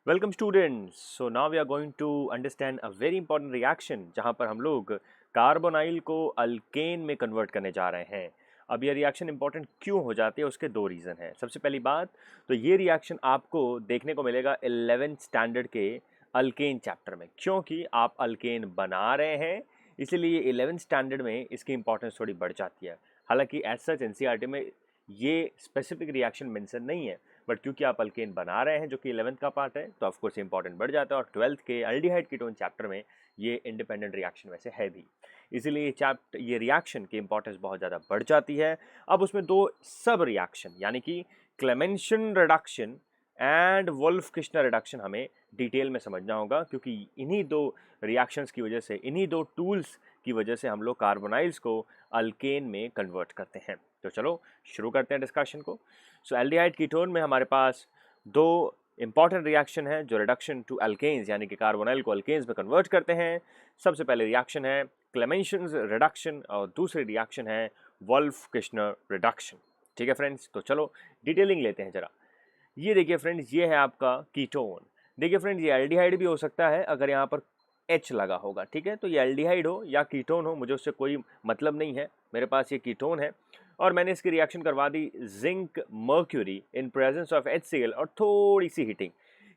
Welcome students. So now we are going to understand a very important reaction जहां पर हम लोग carbonyl को अल्केन में कन्वर्ट करने जा रहे हैं। अब ये रिएक्शन इंपॉर्टेंट क्यों हो जाती है उसके दो रीज़न हैं। सबसे पहली बात तो ये रिएक्शन आपको देखने को मिलेगा 11th स्टैंडर्ड के अल्केन चैप्टर में, क्योंकि आप अल्केन बना रहे हैं इसीलिए 11th स्टैंडर्ड में इसकी इंपॉर्टेंस थोड़ी बढ़ जाती है। हालांकि एज सच एनसीईआरटी में ये स्पेसिफिक रिएक्शन मेंशन नहीं है, बट क्योंकि आप अल्केन बना रहे हैं जो कि 11th का पार्ट है तो ऑफकोर्स इंपॉर्टेंट बढ़ जाता है। और 12th के अल्डिहाइड कीटोन चैप्टर में ये इंडिपेंडेंट रिएक्शन वैसे है भी, इसीलिए ये रिएक्शन की इंपॉर्टेंस बहुत ज़्यादा बढ़ जाती है। अब उसमें दो सब रिएक्शन यानी कि Clemmensen reduction and Wolff Kishner reduction हमें डिटेल में समझना होगा, क्योंकि इन्हीं दो रिएक्शंस की वजह से, इन्हीं दो टूल्स की वजह से हम लोग कार्बोनाइल्स को अल्केन में कन्वर्ट करते हैं। तो चलो शुरू करते हैं डिस्कशन को। सो एल्डिहाइड कीटोन में हमारे पास दो इंपॉर्टेंट रिएक्शन है जो रिडक्शन टू अल्केन्स यानी कि कार्बोनाइल को अल्केन्स में कन्वर्ट करते हैं। सबसे पहले रिएक्शन है क्लेमेंशन रिडक्शन और दूसरी रिएक्शन है वुल्फ किश्नर रिडक्शन। ठीक है फ्रेंड्स, तो चलो डिटेलिंग लेते हैं जरा। ये देखिए फ्रेंड्स, ये है आपका कीटोन। देखिए फ्रेंड्स, ये एल्डिहाइड भी हो सकता है अगर यहाँ पर H लगा होगा। ठीक है, तो ये एल्डिहाइड हो या कीटोन हो मुझे उससे कोई मतलब नहीं है। मेरे पास ये कीटोन है और मैंने इसकी रिएक्शन करवा दी zinc mercury in presence of HCl और थोड़ी सी हीटिंग।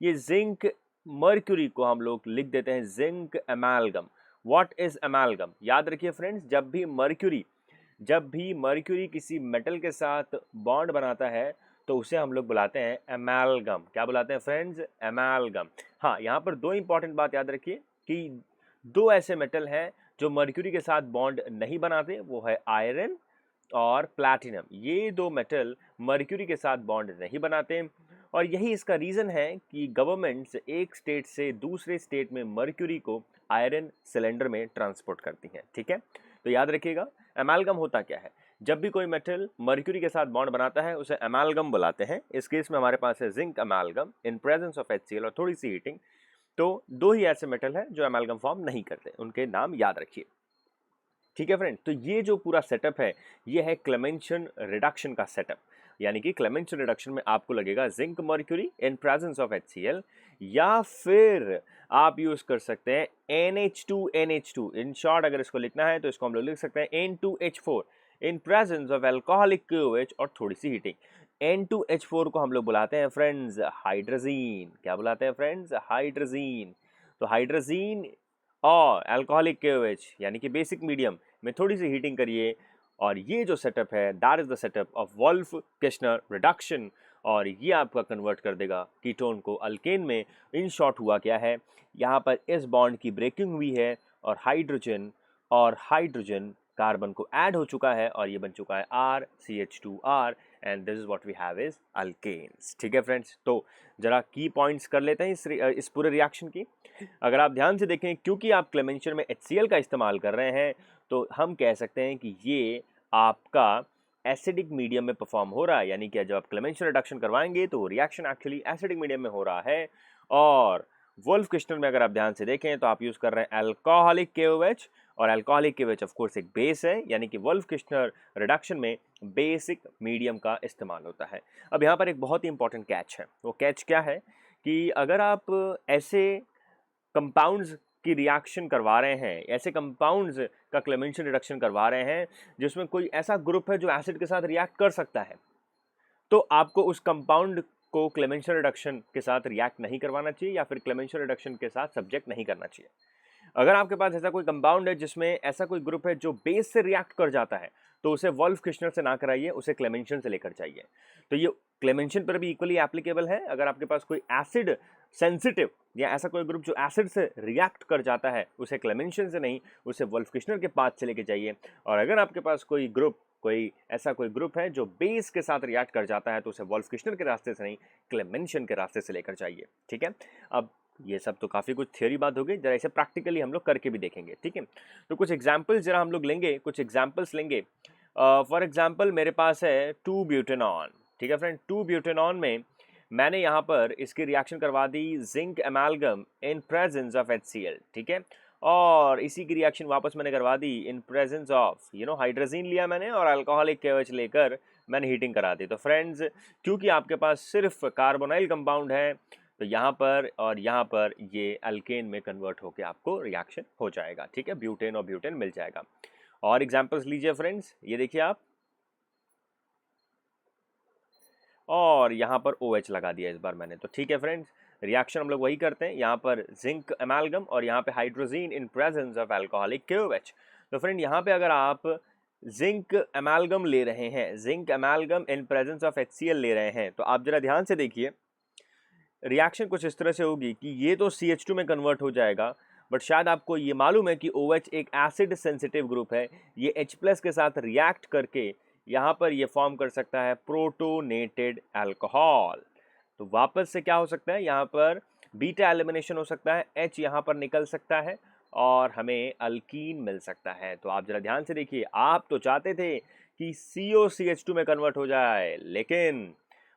ये जिंक मर्क्यूरी को हम लोग लिख देते हैं zinc amalgam. What is amalgam? याद रखिए फ्रेंड्स, जब भी मर्क्यूरी किसी मेटल के साथ बॉन्ड बनाता है तो उसे हम लोग बुलाते हैं एमालगम। क्या बुलाते हैं फ्रेंड्स? एमालगम। हाँ, यहाँ पर दो इंपॉर्टेंट बात याद रखिए कि दो ऐसे मेटल हैं जो मर्क्यूरी के साथ बॉन्ड नहीं बनाते, वो है आयरन और प्लैटिनम। ये दो मेटल मर्क्यूरी के साथ बॉन्ड नहीं बनाते और यही इसका रीज़न है कि गवर्नमेंट्स एक स्टेट से दूसरे स्टेट में मर्क्यूरी को आयरन सिलेंडर में ट्रांसपोर्ट करती हैं। ठीक है, तो याद रखिएगा एमालगम होता क्या है। जब भी कोई मेटल मर्क्यूरी के साथ बॉन्ड बनाता है उसे एमालगम बुलाते हैं। इस केस में हमारे पास है zinc amalgam in presence of HCl और थोड़ी सी हीटिंग। तो दो ही ऐसे मेटल हैं जो एमालगम फॉर्म नहीं करते, उनके नाम याद रखिए। ठीक है फ्रेंड, तो ये जो पूरा सेटअप है ये है क्लेमेंशन रिडक्शन का सेटअप। यानी कि क्लेमेंशन रिडक्शन में आपको लगेगा zinc mercury in presence of HCl, या फिर आप यूज कर सकते हैं NH2NH2। इन शॉर्ट अगर इसको लिखना है तो इसको हम लोग लिख सकते हैं N2H4 in presence of alcoholic KOH और थोड़ी सी हीटिंग। N2H4 को हम लोग बुलाते हैं फ्रेंड्स हाइड्रोजीन। क्या बुलाते हैं फ्रेंड्स? हाइड्रोजीन। तो हाइड्रोजीन और अल्कोहलिक KOH यानी कि बेसिक मीडियम में थोड़ी सी हीटिंग करिए और ये जो सेटअप है that is the setup of Wolff Kishner reduction, और ये आपका कन्वर्ट कर देगा कीटोन को अल्केन में। इन शॉर्ट हुआ क्या है, यहाँ पर इस बॉन्ड की ब्रेकिंग हुई है और हाइड्रोजन कार्बन को ऐड हो चुका है और ये बन चुका है RCH2R and this is what we have is alkanes. ठीक है फ्रेंड्स, तो जरा की पॉइंट्स कर लेते हैं इस पूरे रिएक्शन की। अगर आप ध्यान से देखें, क्योंकि आप क्लेमेंशन में HCl का इस्तेमाल कर रहे हैं तो हम कह सकते हैं कि ये आपका एसिडिक मीडियम में परफॉर्म हो रहा है। यानी कि जब आप क्लेमेंशन रिडक्शन करवाएंगे तो रिएक्शन एक्चुअली एसिडिक मीडियम में हो रहा है। और वुल्फ किश्नर में अगर आप ध्यान से देखें तो आप यूज कर रहे हैं अल्कोहलिक KOH, और अल्कोहलिक KOH ऑफ कोर्स एक बेस है, यानी कि वुल्फ किश्नर रिडक्शन में बेसिक मीडियम का इस्तेमाल होता है। अब यहाँ पर एक बहुत ही इंपॉर्टेंट कैच है। वो कैच क्या है कि अगर आप ऐसे कंपाउंड्स की रिएक्शन करवा रहे हैं, ऐसे कंपाउंड्स का क्लेमेंशन रिडक्शन करवा रहे हैं जिसमें कोई ऐसा ग्रुप है जो एसिड के साथ रिएक्ट कर सकता है, तो आपको उस कंपाउंड को क्लेमेंशन रिडक्शन के साथ रिएक्ट नहीं करवाना चाहिए या फिर क्लेमेंशन रिडक्शन के साथ सब्जेक्ट नहीं करना चाहिए। अगर आपके पास ऐसा कोई कंपाउंड है जिसमें ऐसा कोई ग्रुप है जो बेस से रिएक्ट कर जाता है तो उसे वुल्फ किश्नर से ना कराइए, उसे क्लेमेंशन से लेकर जाइए। तो ये क्लेमेंशन पर भी इक्वली एप्लीकेबल है। अगर आपके पास कोई एसिड सेंसिटिव या ऐसा कोई ग्रुप जो एसिड से रिएक्ट कर जाता है उसे क्लेमेंशन से नहीं, उसे वुल्फ किश्नर के पाथ से लेके जाइए। और अगर आपके पास कोई ऐसा कोई ग्रुप है जो बेस के साथ रिएक्ट कर जाता है तो उसे वुल्फ किश्नर के रास्ते से नहीं, क्लेमेंशन के रास्ते से लेकर जाइए। ठीक है, अब ये सब तो काफ़ी कुछ थ्योरी बात हो गई, जरा इसे प्रैक्टिकली हम लोग करके भी देखेंगे। ठीक है, तो कुछ एग्जाम्पल्स जरा हम लोग लेंगे, कुछ एग्जाम्पल्स लेंगे। फॉर एग्जाम्पल मेरे पास है 2-ब्यूटेनॉन। ठीक है फ्रेंड, 2-ब्यूटेनॉन में मैंने यहाँ पर इसकी रिएक्शन करवा दी zinc amalgam in presence of HCl। ठीक है, और इसी की रिएक्शन वापस मैंने करवा दी इन प्रेजेंस ऑफ हाइड्रोजीन लिया मैंने और अल्कोहलिक KOH लेकर मैंने हीटिंग करा दी। तो फ्रेंड्स, क्योंकि आपके पास सिर्फ कार्बोनाइल कंपाउंड है तो यहाँ पर और यहाँ पर ये अल्केन में कन्वर्ट होके आपको रिएक्शन हो जाएगा, ठीक है, ब्यूटेन और ब्यूटेन मिल जाएगा। और एग्जांपल्स लीजिए फ्रेंड्स, ये देखिए आप, और यहाँ पर OH लगा दिया इस बार मैंने, तो ठीक है फ्रेंड्स, रिएक्शन हम लोग वही करते हैं, यहाँ पर जिंक एमालगम और यहाँ पे hydrazine in presence of alcoholic KOH। तो फ्रेंड यहाँ पे अगर आप जिंक एमालगम ले रहे हैं, zinc amalgam in presence of HCl ले रहे हैं, तो आप जरा ध्यान से देखिए, रिएक्शन कुछ इस तरह से होगी कि ये तो CH2 में कन्वर्ट हो जाएगा, बट शायद आपको ये मालूम है कि OH एक एसिड सेंसिटिव ग्रुप है, ये H+ के साथ रिएक्ट करके यहाँ पर ये फॉर्म कर सकता है प्रोटोनेटेड अल्कोहल। तो वापस से क्या हो सकता है, यहाँ पर बीटा एलिमिनेशन हो सकता है, H यहाँ पर निकल सकता है और हमें अल्कीन मिल सकता है। तो आप जरा ध्यान से देखिए, आप तो चाहते थे कि CO CH2 में कन्वर्ट हो जाए, लेकिन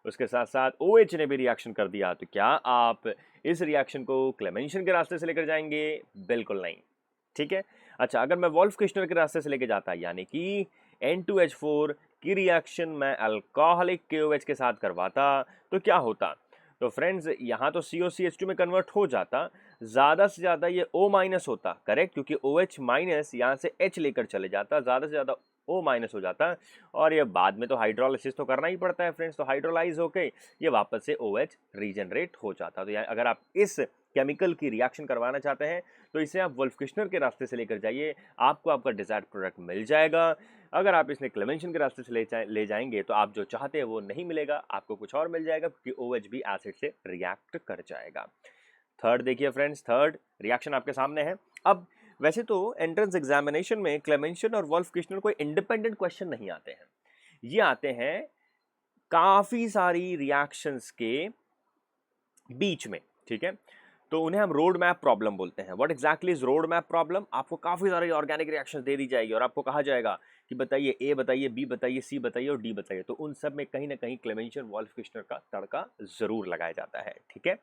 उसके साथ साथ OH ने भी रिएक्शन कर दिया। तो क्या आप इस रिएक्शन को क्लेमेंशन के रास्ते से लेकर जाएंगे? बिल्कुल नहीं, ठीक है। अच्छा, अगर मैं वोल्फ-किश्नर के रास्ते से लेके जाता, यानी कि N2H4 की रिएक्शन मैं अल्कोहलिक KOH के साथ करवाता, तो क्या होता? तो फ्रेंड्स, यहाँ तो COCH2 में कन्वर्ट हो जाता, ज़्यादा से ज़्यादा ये O- होता, करेक्ट, क्योंकि OH- यहाँ से H लेकर चले जाता, ज़्यादा से ज़्यादा O- हो जाता, और ये बाद में तो हाइड्रोलाइसिस तो करना ही पड़ता है फ्रेंड्स, तो हाइड्रोलाइज होके ये वापस से OH रीजनरेट हो जाता। तो अगर आप इस केमिकल की रिएक्शन करवाना चाहते हैं तो इसे आप वोल्फ-किश्नर के रास्ते से लेकर जाइए, आपको आपका डिजायर्ड प्रोडक्ट मिल जाएगा। अगर आप इसने क्लेमेंशन के रास्ते से ले जाएंगे तो आप जो चाहते हैं वो नहीं मिलेगा, आपको कुछ और मिल जाएगा, क्योंकि OH भी एसिड से रिएक्ट कर जाएगा। थर्ड देखिए फ्रेंड्स, थर्ड रिएक्शन आपके सामने है। अब वैसे तो एंट्रेंस एग्जामिनेशन में क्लेमेंशन और वोल्फ-किश्नर कोई इंडिपेंडेंट क्वेश्चन नहीं आते हैं, ये आते हैं काफी सारी रिएक्शंस के बीच में, ठीक है। तो उन्हें हम रोड मैप प्रॉब्लम बोलते हैं। What exactly is road map problem? आपको काफी सारी ऑर्गेनिक रिएक्शंस दे दी जाएगी और आपको कहा जाएगा कि बताइए A बताइए, B बताइए, C बताइए और D बताइए। तो उन सब में कहीं ना कहीं क्लेमेंशन वोल्फ-किश्नर का तड़का जरूर लगाया जाता है, ठीक है।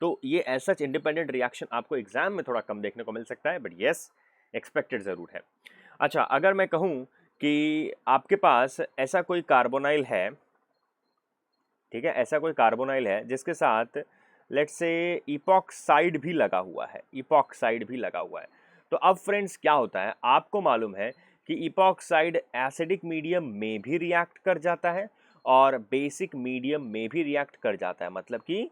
तो ये ऐसा इंडिपेंडेंट रिएक्शन आपको एग्जाम में थोड़ा कम देखने को मिल सकता है, बट यस, एक्सपेक्टेड जरूर है। अच्छा, अगर मैं कहूं कि आपके पास ऐसा कोई कार्बोनाइल है, ठीक है, ऐसा कोई कार्बोनाइल है जिसके साथ लेट्स से इपॉक्साइड भी लगा हुआ है, इपॉक्साइड भी लगा हुआ है। तो अब फ्रेंड्स क्या होता है, आपको मालूम है कि इपॉक्साइड एसिडिक मीडियम में भी रिएक्ट कर जाता है और बेसिक मीडियम में भी रिएक्ट कर जाता है, मतलब कि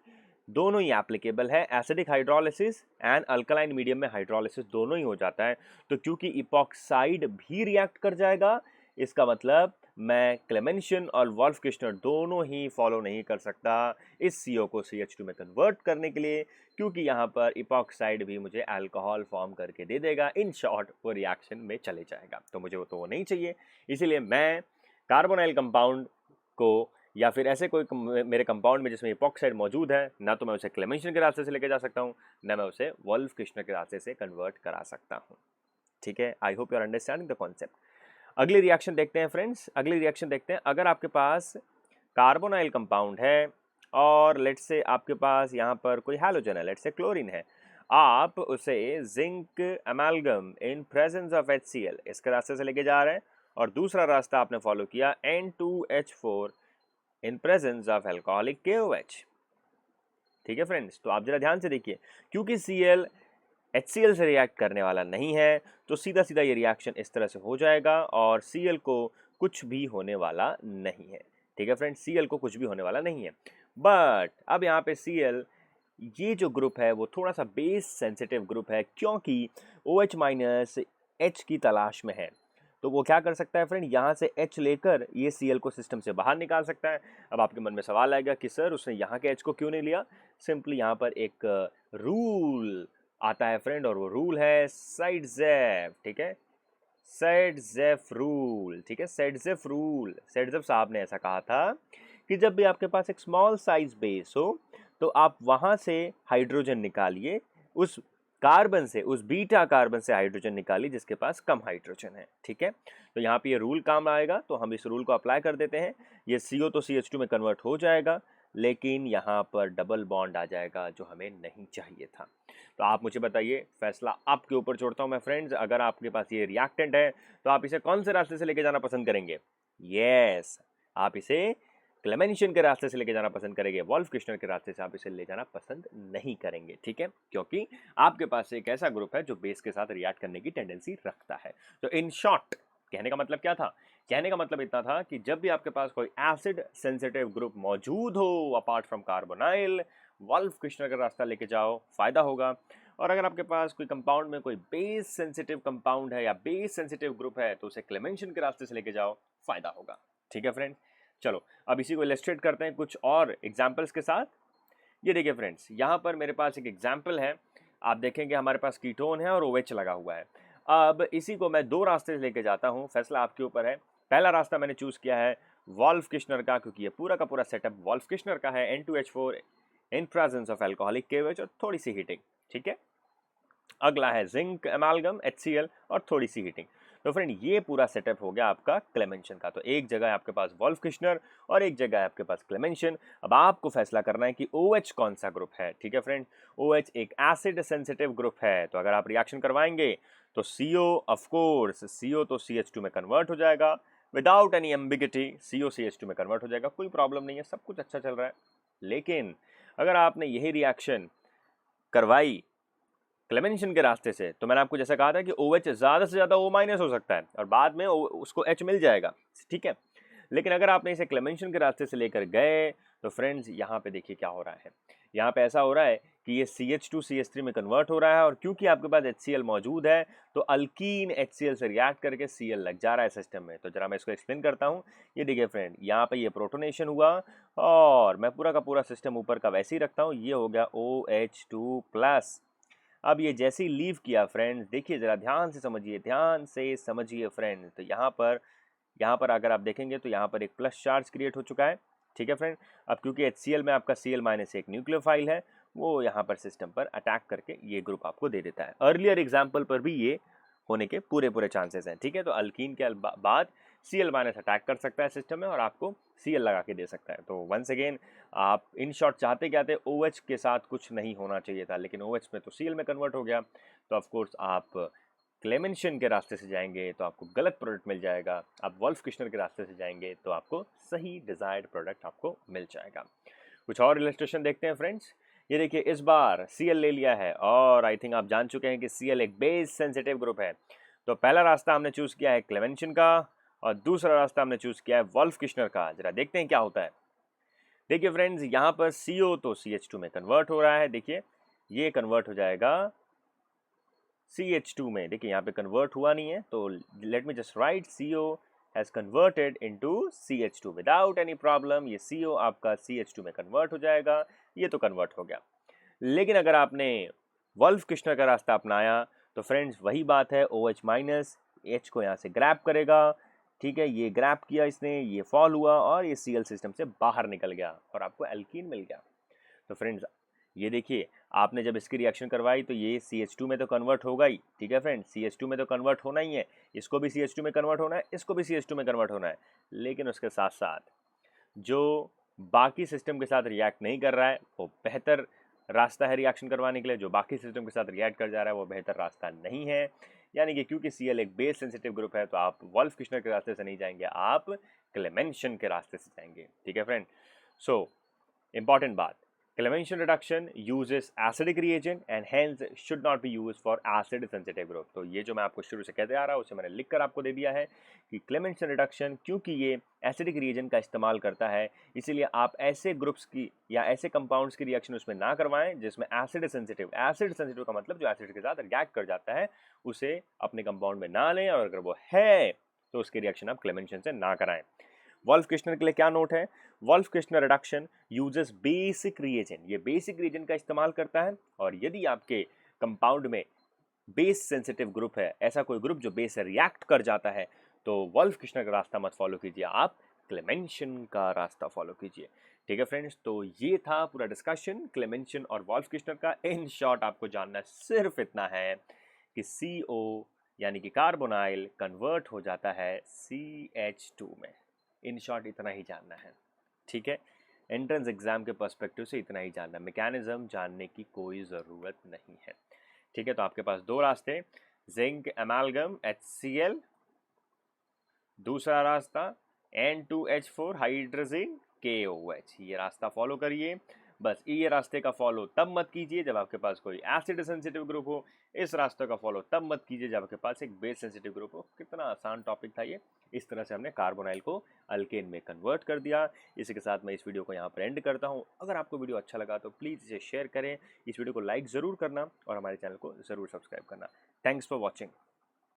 दोनों ही एप्लीकेबल है, acidic hydrolysis and alkaline medium में हाइड्रोलिसिस दोनों ही हो जाता है। तो क्योंकि इपॉक्साइड भी रिएक्ट कर जाएगा, इसका मतलब मैं क्लेमेंशन और वोल्फ-किश्नर दोनों ही फॉलो नहीं कर सकता इस CO को CH2 में कन्वर्ट करने के लिए, क्योंकि यहाँ पर इपॉक्साइड भी मुझे अल्कोहल फॉर्म करके दे देगा। इन शॉर्ट वो रिएक्शन में चले जाएगा, तो मुझे वो नहीं चाहिए। इसीलिए मैं कार्बोनाइल कंपाउंड को या फिर ऐसे कोई मेरे कंपाउंड में जिसमें इपॉक्साइड मौजूद है, ना तो मैं उसे क्लेमेंशन के रास्ते से लेके जा सकता हूँ, ना मैं उसे वोल्फ-किश्नर के रास्ते से कन्वर्ट करा सकता हूँ, ठीक है। I hope you are understanding the concept. अगली रिएक्शन देखते हैं फ्रेंड्स, अगली रिएक्शन देखते हैं। अगर आपके पास कार्बोनाइल कंपाउंड है और लेट्स से आपके पास यहाँ पर कोई हैलोजन है, लेट्स से क्लोरीन है, आप उसे zinc amalgam in presence of HCl इसके रास्ते से लेके जा रहे हैं, और दूसरा रास्ता आपने फॉलो किया N2H4 in presence of alcoholic KOH, ठीक है फ्रेंड्स। तो आप जरा ध्यान से देखिए, क्योंकि Cl HCl से रिएक्ट करने वाला नहीं है, तो सीधा सीधा ये रिएक्शन इस तरह से हो जाएगा और Cl को कुछ भी होने वाला नहीं है, ठीक है फ्रेंड्स, Cl को कुछ भी होने वाला नहीं है। बट अब यहाँ पे Cl ये जो ग्रुप है वो थोड़ा सा बेस सेंसिटिव ग्रुप है, क्योंकि OH- H की तलाश में है। तो वो क्या कर सकता है फ्रेंड, यहाँ से H लेकर ये Cl को सिस्टम से बाहर निकाल सकता है। अब आपके मन में सवाल आएगा कि सर उसने यहाँ के H को क्यों नहीं लिया? सिंपली यहाँ पर एक रूल आता है फ्रेंड, और वो रूल है साइडजेफ, ठीक है, साइडजेफ रूल, ठीक है, साइडजेफ रूल। साइडजेफ साहब ने ऐसा कहा था कि जब भी आपके पास एक स्मॉल साइज बेस हो तो आप वहां से हाइड्रोजन निकालिए, उस कार्बन से, उस बीटा कार्बन से हाइड्रोजन निकालिए जिसके पास कम हाइड्रोजन है, ठीक है। तो यहाँ पे ये रूल काम आएगा, तो हम इस रूल को अप्लाई कर देते हैं। ये CO तो CH2 में कन्वर्ट हो जाएगा, लेकिन यहाँ पर डबल बॉन्ड आ जाएगा जो हमें नहीं चाहिए था। तो आप मुझे बताइए, फैसला आपके ऊपर छोड़ता हूँ मैं फ्रेंड्स, अगर आपके पास ये रिएक्टेंट है तो आप इसे कौन से रास्ते से लेके जाना पसंद करेंगे? यस, आप इसे क्लेमेंशन के रास्ते से लेके जाना पसंद करेंगे, वॉल्फ किश्नर के रास्ते से आप इसे ले जाना पसंद नहीं करेंगे, ठीक है, क्योंकि आपके पास एक ऐसा ग्रुप है जो बेस के साथ रिएक्ट करने की टेंडेंसी रखता है। तो इन शॉर्ट कहने का मतलब क्या था? कहने का मतलब इतना था कि जब भी आपके पास कोई एसिड सेंसिटिव ग्रुप मौजूद हो apart from carbonyl, Wolff Kishner का रास्ता लेके जाओ, फायदा होगा। और अगर आपके पास कोई कंपाउंड में कोई बेस सेंसिटिव कंपाउंड है या बेस सेंसिटिव ग्रुप है तो उसे क्लेमेंशन के रास्ते से लेके जाओ, फायदा होगा, ठीक है फ्रेंड्स। चलो अब इसी को इलस्ट्रेट करते हैं कुछ और एग्जाम्पल्स के साथ। ये देखिए फ्रेंड्स, यहाँ पर मेरे पास एक एग्जाम्पल है। आप देखेंगे हमारे पास कीटोन है और OH लगा हुआ है। अब इसी को मैं दो रास्ते से लेके जाता हूँ, फैसला आपके ऊपर है। पहला रास्ता मैंने चूज किया है वॉल्फ किश्नर का, क्योंकि ये पूरा का पूरा सेटअप वॉल्फ किश्नर का है, N2H4 in presence of alcoholic KOH और थोड़ी सी हीटिंग, ठीक है। अगला है जिंक एमालगम HCl और थोड़ी सी हीटिंग। तो फ्रेंड ये पूरा सेटअप हो गया आपका क्लेमेंशन का। तो एक जगह है आपके पास वॉल्फ किश्नर और एक जगह है आपके पास क्लेमेंशन। अब आपको फैसला करना है कि OH कौन सा ग्रुप है, ठीक है फ्रेंड। OH एक एसिड सेंसिटिव ग्रुप है, तो अगर आप रिएक्शन करवाएंगे तो CO ऑफ कोर्स CO तो CH2 में कन्वर्ट हो जाएगा without any ambiguity, CO CH2 में कन्वर्ट हो जाएगा, कोई प्रॉब्लम नहीं है, सब कुछ अच्छा चल रहा है। लेकिन अगर आपने यही रिएक्शन करवाई क्लेमेंशन के रास्ते से, तो मैंने आपको जैसा कहा था कि OH ज़्यादा से ज़्यादा O- हो सकता है और बाद में उसको H मिल जाएगा, ठीक है। लेकिन अगर आपने इसे क्लेमेंशन के रास्ते से लेकर गए तो फ्रेंड्स यहाँ पे देखिए क्या हो रहा है। यहाँ पे ऐसा हो रहा है कि ये CH2 CH3 में कन्वर्ट हो रहा है और क्योंकि आपके पास HCl मौजूद है तो अल्कीन HCl से रिएक्ट करके Cl लग जा रहा है सिस्टम में। तो जरा मैं इसको एक्सप्लेन करता हूँ। ये देखिए फ्रेंड, यहाँ पे ये प्रोटोनेशन हुआ और मैं पूरा का पूरा सिस्टम ऊपर का वैसे ही रखता हूँ, ये हो गया OH2+। अब ये जैसे ही लीव किया फ्रेंड्स, देखिए ज़रा ध्यान से समझिए, ध्यान से समझिए फ्रेंड्स। तो यहाँ पर अगर आप देखेंगे तो यहाँ पर एक प्लस चार्ज क्रिएट हो चुका है, ठीक है फ्रेंड। अब क्योंकि HCl में आपका Cl- एक न्यूक्लियोफाइल है, वो यहाँ पर सिस्टम पर अटैक करके ये ग्रुप आपको दे देता है। अर्लियर एग्जाम्पल पर भी ये होने के पूरे पूरे चांसेस हैं, ठीक है। तो अल्कीन के बाद Cl- अटैक कर सकता है सिस्टम में और आपको Cl लगा के दे सकता है। तो वंस अगेन आप इन शॉर्ट चाहते क्या थे, OH के साथ कुछ नहीं होना चाहिए था, लेकिन OH में तो Cl में कन्वर्ट हो गया। तो ऑफ कोर्स आप क्लेमेंशन के रास्ते से जाएंगे तो आपको गलत प्रोडक्ट मिल जाएगा, आप वॉल्फ किश्नर के रास्ते से जाएंगे तो आपको सही डिजायर्ड प्रोडक्ट आपको मिल जाएगा। कुछ और इलस्ट्रेशन देखते हैं फ्रेंड्स। ये देखिए इस बार Cl ले लिया है और आई थिंक आप जान चुके हैं कि Cl एक बेस सेंसिटिव ग्रुप है। तो पहला रास्ता हमने चूज किया है क्लेमेंशन का और दूसरा रास्ता हमने चूज किया है वॉल्फ किश्नर का। जरा देखते हैं क्या होता है। देखिए फ्रेंड्स, यहाँ पर CO तो CH2 में कन्वर्ट हो रहा है, देखिए ये कन्वर्ट हो जाएगा CH2 में। देखिए यहाँ पे कन्वर्ट हुआ नहीं है, तो let me just right CO has converted into CH2 without any problem. ये CO आपका CH2 में कन्वर्ट हो जाएगा, ये तो कन्वर्ट हो गया। लेकिन अगर आपने वॉल्फ किश्नर का रास्ता अपनाया तो फ्रेंड्स वही बात है, OH- H को यहाँ से ग्रैब करेगा, ठीक है। ये ग्रैब किया इसने, ये फॉल हुआ और ये Cl सिस्टम से बाहर निकल गया और आपको एल्कीन मिल गया। तो फ्रेंड्स ये देखिए, आपने जब इसकी रिएक्शन करवाई तो ये CH2 में तो कन्वर्ट होगा ही, ठीक है फ्रेंड, CH2 में तो कन्वर्ट होना ही है, इसको भी CH2 में कन्वर्ट होना है, इसको भी CH2 में कन्वर्ट होना है। लेकिन उसके साथ साथ जो बाकी सिस्टम के साथ रिएक्ट नहीं कर रहा है वो बेहतर रास्ता है रिएक्शन करवाने के लिए, जो बाकी सिस्टम के साथ रिएक्ट कर जा रहा है वो बेहतर रास्ता नहीं है। यानी कि क्योंकि Cl एक बेस सेंसिटिव ग्रुप है तो आप वॉल्फ किश्नर के रास्ते से नहीं जाएंगे, आप क्लेमेंशन के रास्ते से जाएंगे, ठीक है फ्रेंड। सो इंपॉर्टेंट बात, Clemention reduction uses acidic reagent and hence should not be used for acid sensitive group। तो ये जो मैं आपको शुरू से कहते आ रहा हूँ उसे मैंने लिख कर आपको दे दिया है कि Clemention reduction क्योंकि ये एसिडिक रिएजेंट का इस्तेमाल करता है, इसीलिए आप ऐसे ग्रुप्स की या ऐसे कंपाउंड्स की रिएक्शन उसमें ना करवाएं जिसमें एसिड सेंसिटिव का मतलब जो एसिड के साथ रिएक्ट कर जाता है उसे अपने कंपाउंड में ना लें, और अगर वो है तो उसकी रिएक्शन आप क्लेमेंशन से ना कराएं। वॉल्फ किश्नर के लिए क्या नोट है, Wolff Kishner reduction uses basic reagent, ये बेसिक रिएजेंट का इस्तेमाल करता है। और यदि आपके कंपाउंड में बेस सेंसिटिव ग्रुप है, ऐसा कोई ग्रुप जो बेस से रिएक्ट कर जाता है, तो वॉल्फ किश्नर का रास्ता मत फॉलो कीजिए, आप क्लेमेंशन का रास्ता फॉलो कीजिए, ठीक है फ्रेंड्स। तो ये था पूरा डिस्कशन क्लेमेंशन और वॉल्फ किश्नर का। इन शॉर्ट आपको जानना सिर्फ इतना है कि CO यानी कि कार्बोनाइल कन्वर्ट हो जाता है CH2 में। इन शॉर्ट इतना ही जानना है, ठीक है। एंट्रेंस एग्जाम के पर्सपेक्टिव से इतना ही जानना, मैकेनिज्म जानने की कोई ज़रूरत नहीं है, ठीक है। तो आपके पास दो रास्ते, जिंक एमालगम HCl, दूसरा रास्ता N2H4 हाइड्रोजीन KOH। ये रास्ता फॉलो करिए। बस ये रास्ते का फॉलो तब मत कीजिए जब आपके पास कोई एसिड सेंसिटिव ग्रुप हो। इस रास्ते का फॉलो तब मत कीजिए जब आपके पास एक बेस सेंसिटिव ग्रुप हो। कितना आसान टॉपिक था ये। इस तरह से हमने कार्बोनाइल को अल्केन में कन्वर्ट कर दिया। इसी के साथ मैं इस वीडियो को यहाँ पर एंड करता हूँ। अगर आपको वीडियो अच्छा लगा तो प्लीज़ इसे शेयर करें, इस वीडियो को लाइक ज़रूर करना और हमारे चैनल को ज़रूर सब्सक्राइब करना। Thanks for watching.